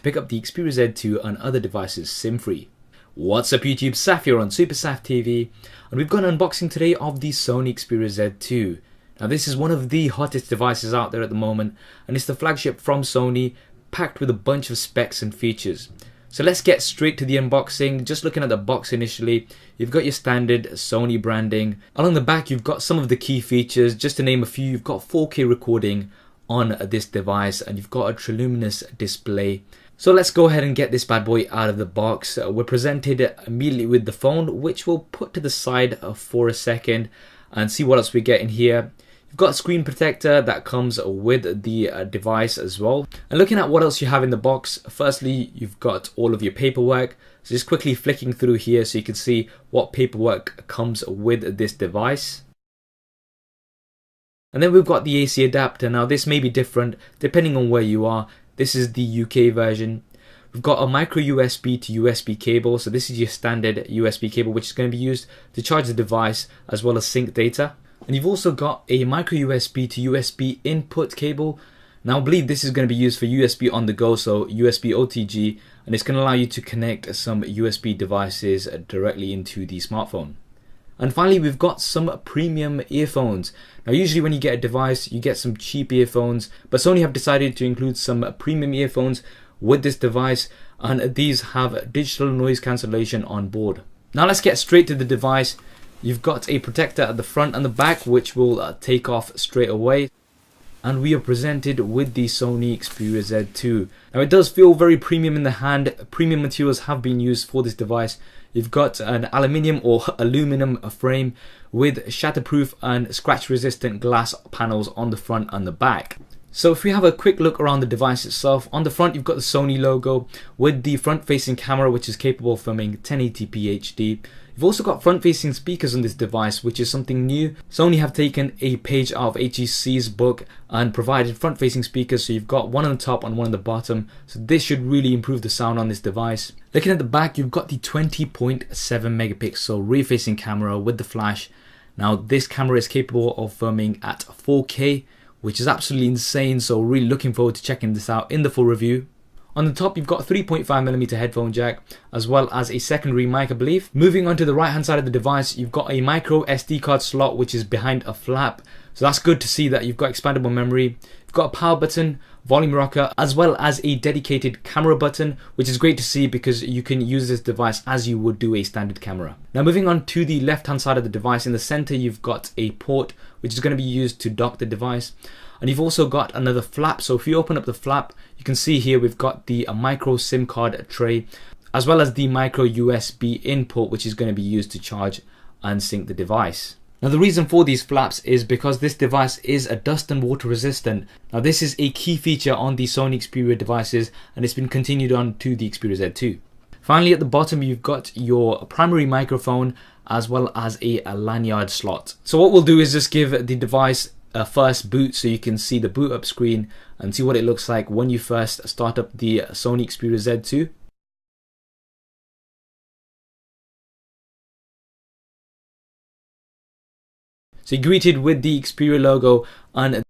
pick up the Xperia Z2 and other devices SIM-free. What's up YouTube, Saf here on Super Saf TV, and we've got an unboxing today of the Sony Xperia Z2. Now this is one of the hottest devices out there at the moment, and it's the flagship from Sony, packed with a bunch of specs and features. So let's get straight to the unboxing. Just looking at the box initially, you've got your standard Sony branding. Along the back you've got some of the key features. Just to name a few, you've got 4K recording on this device and you've got a triluminous display. So let's go ahead and get this bad boy out of the box. We're presented immediately with the phone, which we'll put to the side for a second and see what else we get in here. You've got a screen protector that comes with the device as well. And looking at what else you have in the box, firstly you've got all of your paperwork. So just quickly flicking through here so you can see what paperwork comes with this device. And then we've got the AC adapter. Now this may be different depending on where you are. This is the UK version. We've got a micro USB to USB cable. So this is your standard USB cable, which is going to be used to charge the device as well as sync data. And you've also got a micro USB to USB input cable. Now I believe this is going to be used for USB on the go, so USB OTG, and it's going to allow you to connect some USB devices directly into the smartphone. And finally we've got some premium earphones. Now usually when you get a device you get some cheap earphones, but Sony have decided to include some premium earphones with this device, and these have digital noise cancellation on board. Now let's get straight to the device. You've got a protector at the front and the back which will take off straight away. And we are presented with the Sony Xperia Z2. Now it does feel very premium in the hand. Premium materials have been used for this device. You've got an aluminium or aluminum frame with shatterproof and scratch resistant glass panels on the front and the back. So if we have a quick look around the device itself, on the front you've got the Sony logo with the front facing camera which is capable of filming 1080p HD. You've also got front facing speakers on this device, which is something new. Sony have taken a page out of HEC's book and provided front facing speakers, so you've got one on the top and one on the bottom. So this should really improve the sound on this device. Looking at the back, you've got the 20.7 megapixel rear facing camera with the flash. Now this camera is capable of filming at 4K, which is absolutely insane, so really looking forward to checking this out in the full review. On the top you've got a 3.5mm headphone jack as well as a secondary mic I believe. Moving on to the right hand side of the device, you've got a micro SD card slot which is behind a flap. So that's good to see that you've got expandable memory. You've got a power button, volume rocker, as well as a dedicated camera button, which is great to see because you can use this device as you would do a standard camera. Now moving on to the left hand side of the device, in the center you've got a port which is going to be used to dock the device. And you've also got another flap. So if you open up the flap, you can see here we've got the micro SIM card tray, as well as the micro USB input, which is going to be used to charge and sync the device. Now the reason for these flaps is because this device is dust and water resistant. Now this is a key feature on the Sony Xperia devices, and it's been continued on to the Xperia Z2. Finally at the bottom you've got your primary microphone as well as a lanyard slot. So what we'll do is just give the device a first boot so you can see the boot up screen and see what it looks like when you first start up the Sony Xperia Z2. So you're greeted with the Xperia logo and